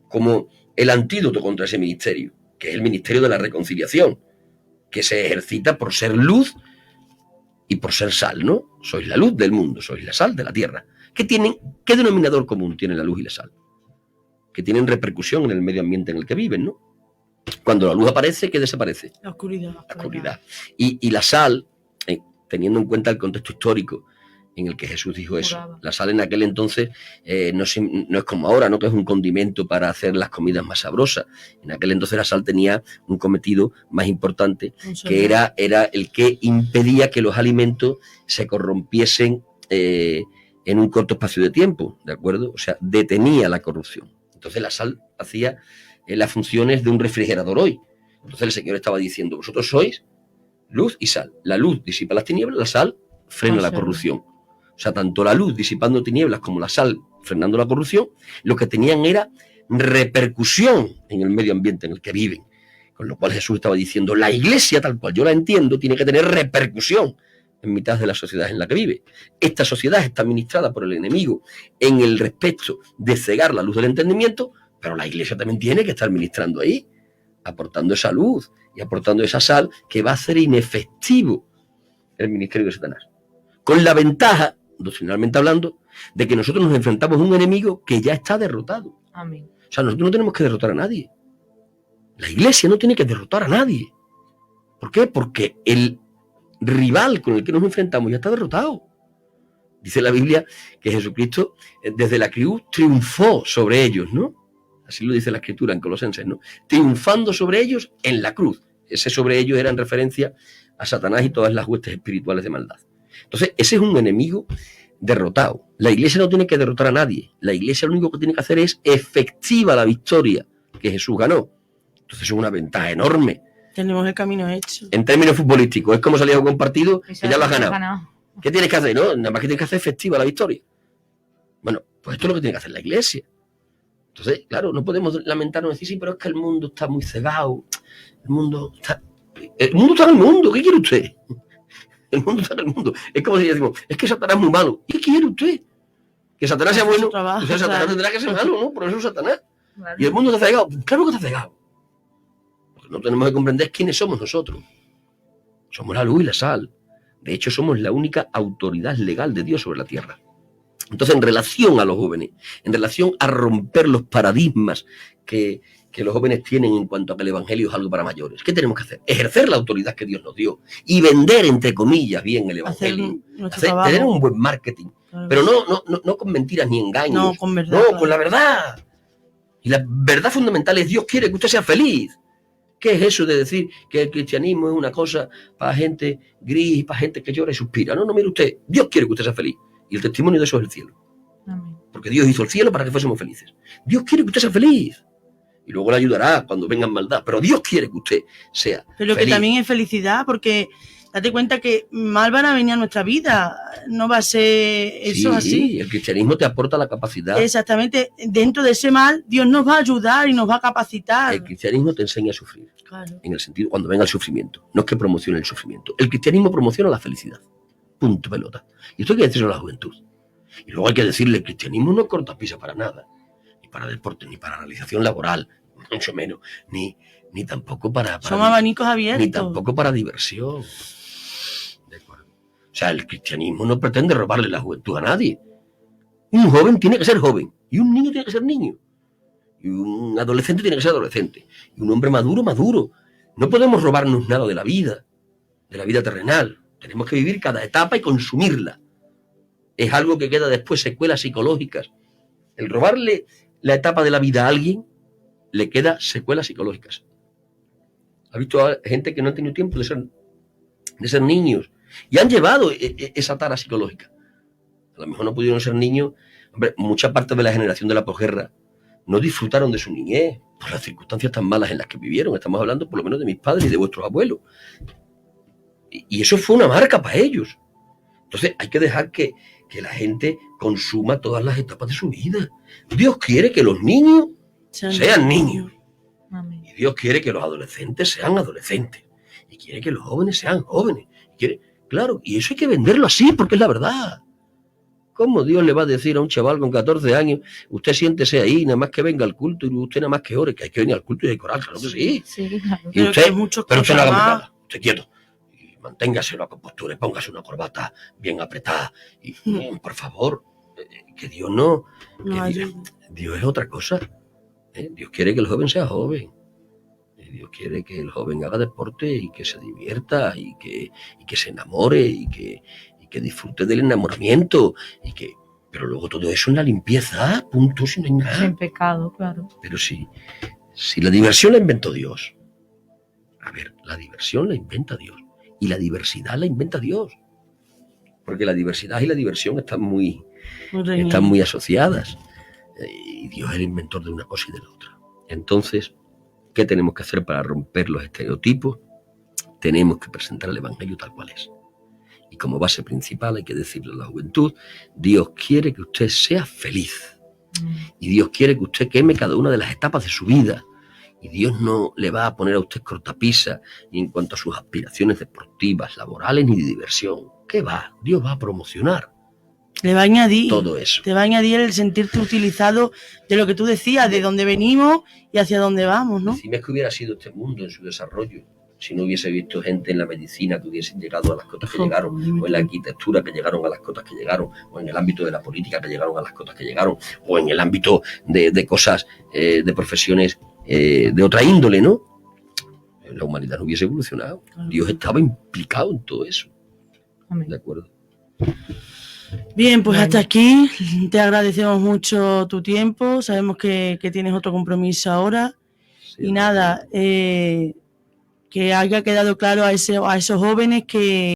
como el antídoto contra ese ministerio, que es el ministerio de la reconciliación, que se ejercita por ser luz y por ser sal, ¿no? Sois la luz del mundo, sois la sal de la tierra. ¿Qué denominador común tienen la luz y la sal? Que tienen repercusión en el medio ambiente en el que viven, ¿no? Cuando la luz aparece, ¿qué desaparece? La oscuridad. La oscuridad. Y la sal, teniendo en cuenta el contexto histórico en el que Jesús dijo eso, la sal en aquel entonces no es como ahora, ¿no? Que es un condimento para hacer las comidas más sabrosas. En aquel entonces la sal tenía un cometido más importante, que era el que impedía que los alimentos se corrompiesen en un corto espacio de tiempo, ¿de acuerdo? O sea, detenía la corrupción. Entonces la sal hacía las funciones de un refrigerador hoy. Entonces el Señor estaba diciendo, vosotros sois luz y sal. La luz disipa las tinieblas, la sal frena la corrupción. O sea, tanto la luz disipando tinieblas como la sal frenando la corrupción, lo que tenían era repercusión en el medio ambiente en el que viven. Con lo cual Jesús estaba diciendo, la Iglesia, tal cual yo la entiendo, tiene que tener repercusión en mitad de la sociedad en la que vive. Esta sociedad está administrada por el enemigo en el respecto de cegar la luz del entendimiento, pero la Iglesia también tiene que estar ministrando ahí, aportando esa luz y aportando esa sal que va a hacer inefectivo el ministerio de Satanás. Con la ventaja, doctrinalmente hablando, de que nosotros nos enfrentamos a un enemigo que ya está derrotado. Amén. O sea, nosotros no tenemos que derrotar a nadie. La Iglesia no tiene que derrotar a nadie. ¿Por qué? Porque el rival con el que nos enfrentamos ya está derrotado. Dice la Biblia que Jesucristo desde la cruz triunfó sobre ellos, ¿no? Así lo dice la Escritura en Colosenses, ¿no? Triunfando sobre ellos en la cruz. Ese sobre ellos era en referencia a Satanás y todas las huestes espirituales de maldad. Entonces, ese es un enemigo derrotado. La Iglesia no tiene que derrotar a nadie. La Iglesia lo único que tiene que hacer es efectiva la victoria que Jesús ganó. Entonces es una ventaja enorme. Tenemos el camino hecho. En términos futbolísticos, es como salir a un partido que ya lo has ganado. ¿Qué tienes que hacer? No, nada más que tienes que hacer efectiva la victoria. Bueno, pues esto es lo que tiene que hacer la Iglesia. Entonces, claro, no podemos lamentarnos y decir, sí, pero es que el mundo está muy cegado. El mundo está en el mundo. ¿Qué quiere usted? El mundo está en el mundo. Es como si decimos, es que Satanás es muy malo. ¿Qué quiere usted? Que Satanás sea bueno. O sea, Satanás tendrá que ser malo, ¿no? Por eso es Satanás. Claro. Y el mundo está cegado. Claro que está cegado. Lo que no tenemos que comprender es quiénes somos nosotros. Somos la luz y la sal. De hecho, somos la única autoridad legal de Dios sobre la tierra. Entonces, en relación a los jóvenes, en relación a romper los paradigmas que los jóvenes tienen en cuanto a que el evangelio es algo para mayores, ¿qué tenemos que hacer? Ejercer la autoridad que Dios nos dio y vender, entre comillas, bien el evangelio. Tener un buen marketing, pero no con mentiras ni engaños. No, con verdad. No, con la verdad. Y la verdad fundamental es Dios quiere que usted sea feliz. ¿Qué es eso de decir que el cristianismo es una cosa para gente gris, para gente que llora y suspira? No, mire usted, Dios quiere que usted sea feliz. Y el testimonio de eso es el cielo. Amén. Porque Dios hizo el cielo para que fuésemos felices. Dios quiere que usted sea feliz. Y luego le ayudará cuando vengan maldad. Pero Dios quiere que usted sea Pero feliz. Que también es felicidad, porque date cuenta que mal van a venir a nuestra vida. No va a ser eso así. Sí, el cristianismo te aporta la capacidad. Exactamente. Dentro de ese mal, Dios nos va a ayudar y nos va a capacitar. El cristianismo te enseña a sufrir. Claro. En el sentido, cuando venga el sufrimiento. No es que promocione el sufrimiento. El cristianismo promociona la felicidad. Punto pelota. Y esto hay que decirlo a la juventud. Y luego hay que decirle, el cristianismo no corta pisa para nada. Ni para deporte, ni para realización laboral, mucho menos. Ni tampoco para Son abanicos abiertos. Ni tampoco para diversión. ¿De acuerdo? O sea, el cristianismo no pretende robarle la juventud a nadie. Un joven tiene que ser joven. Y un niño tiene que ser niño. Y un adolescente tiene que ser adolescente. Y un hombre maduro, maduro. No podemos robarnos nada de la vida terrenal. Tenemos que vivir cada etapa y consumirla. Es algo que queda después, secuelas psicológicas. El robarle la etapa de la vida a alguien, le queda secuelas psicológicas. ¿Ha visto a gente que no ha tenido tiempo de ser niños? Y han llevado esa tara psicológica. A lo mejor no pudieron ser niños. Hombre, mucha parte de la generación de la posguerra no disfrutaron de su niñez por las circunstancias tan malas en las que vivieron. Estamos hablando por lo menos de mis padres y de vuestros abuelos. Y eso fue una marca para ellos. Entonces hay que dejar que la gente consuma todas las etapas de su vida. Dios quiere que los niños sean niños. Amén. Y Dios quiere que los adolescentes sean adolescentes. Y quiere que los jóvenes sean jóvenes. Claro, y eso hay que venderlo así porque es la verdad. ¿Cómo Dios le va a decir a un chaval con 14 años, usted siéntese ahí, nada más que venga al culto y usted nada más que ore, que hay que venir al culto y hay que orar? Claro que sí. Sí, claro. Y usted, pero usted no haga más. nada, usted quieto. Manténgase la compostura y póngase una corbata bien apretada. Y, por favor, que Dios no... Dios es otra cosa. Dios quiere que el joven sea joven. Dios quiere que el joven haga deporte y que se divierta y que se enamore y que disfrute del enamoramiento. Pero luego todo eso en la limpieza, punto, si no hay nada. Sin pecado, claro. Pero si la diversión la inventó Dios. A ver, la diversión la inventa Dios. Y la diversidad la inventa Dios. Porque la diversidad y la diversión están muy asociadas. Y Dios es el inventor de una cosa y de la otra. Entonces, ¿Qué tenemos que hacer para romper los estereotipos? Tenemos que presentar el Evangelio tal cual es. Y como base principal hay que decirle a la juventud, Dios quiere que usted sea feliz. Y Dios quiere que usted queme cada una de las etapas de su vida. Y Dios no le va a poner a usted cortapisa ni en cuanto a sus aspiraciones deportivas, laborales ni de diversión. ¿Qué va? Dios va a promocionar. Le va a añadir todo eso. Te va a añadir el sentirte utilizado de lo que tú decías, de dónde venimos y hacia dónde vamos, ¿no? Decime que hubiera sido este mundo en su desarrollo si no hubiese visto gente en la medicina que hubiesen llegado a las cotas que llegaron, o en la arquitectura que llegaron a las cotas que llegaron, o en el ámbito de la política que llegaron a las cotas que llegaron, o en el ámbito de cosas, de profesiones de otra índole, ¿no? La humanidad no hubiese evolucionado. Claro. Dios estaba implicado en todo eso. Amén. De acuerdo. Bien, pues hasta aquí. Te agradecemos mucho tu tiempo. Sabemos que tienes otro compromiso ahora. Sí, y nada, que haya quedado claro a esos jóvenes que